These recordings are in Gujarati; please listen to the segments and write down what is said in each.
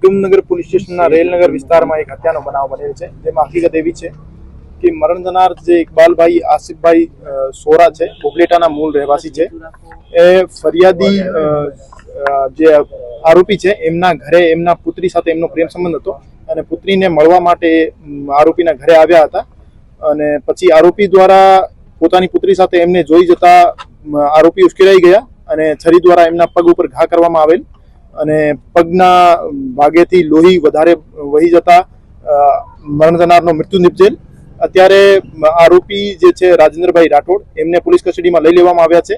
હુકુમનગર પોલીસ સ્ટેશનના રેલનગર વિસ્તારમાં એક હત્યાનો બનાવ બનેલ છે, જેમાં હકીકત એવી છે કે મરણ જનાર જે ઇકબાલભાઈ આસિફભાઈ સોરા છે, ઉપલેટાના મૂળ રહેવાસી છે, એ ફરિયાદી જે આરોપી છે એમના ઘરે એમના પુત્રી સાથે એમનો પ્રેમ સંબંધ હતો અને પુત્રીને મળવા માટે આરોપીના ઘરે આવ્યા હતા અને પછી આરોપી દ્વારા પોતાની પુત્રી સાથે એમને જોઈ જતા આરોપી ઉશ્કેરાઈ ગયા અને છરી દ્વારા એમના પગ ઉપર ઘા કરવામાં આવેલ અને પગના ભાગેથી લોહી વધારે વહી જતા મરણ જનારનો મૃત્યુ નિપજેલ. અત્યારે આરોપી જે છે રાજેન્દ્રભાઈ રાઠોડ એમને પોલીસ કસ્ટડીમાં લઈ લેવામાં આવ્યા છે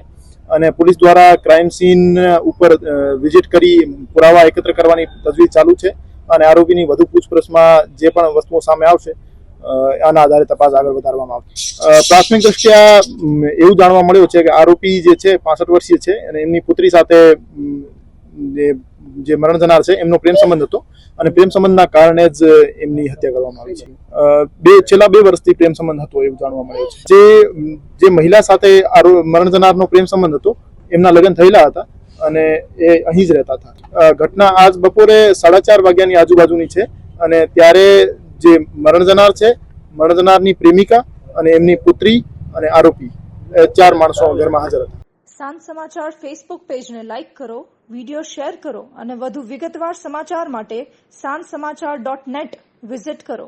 અને પોલીસ દ્વારા ક્રાઇમ સીન ઉપર વિઝિટ કરી પુરાવા એકત્ર કરવાની તજવીજ ચાલુ છે અને આરોપીની વધુ પૂછપરછમાં જે પણ વસ્તુઓ સામે આવશે આના આધારે તપાસ આગળ વધારવામાં આવશે. પ્રાથમિક દ્રષ્ટિયા એવું જાણવા મળ્યું છે કે આરોપી જે છે 65 વર્ષીય છે અને એમની પુત્રી સાથે જે મરણ જનાર છે એમનો પ્રેમ સંબંધ હતો અને પ્રેમ સંબંધના કારણે જ એમની હત્યા કરવામાં આવી છે. છેલ્લા 2 વર્ષથી પ્રેમ સંબંધ હતો એવું જાણવા મળ્યું છે. જે મહિલા સાથે મરણ જનારનો પ્રેમ સંબંધ હતો એમના લગ્ન થયેલા હતા અને એ અહીં જ રહેતા હતા. ઘટના આજ બપોરે 4:30 વાગ્યાની આજુબાજુની છે અને ત્યારે જે મરણ જનાર છે, મરણ જનારની પ્રેમિકા અને એમની પુત્રી અને આરોપી 4 માણસો ઘરમાં હાજર હતા. સાંજ સમાચાર ફેસબુક પેજને લાઇક કરો, વિડીયો શેર કરો અને વધુ વિગતવાર સમાચાર માટે sanssamachar.net વિઝિટ કરો.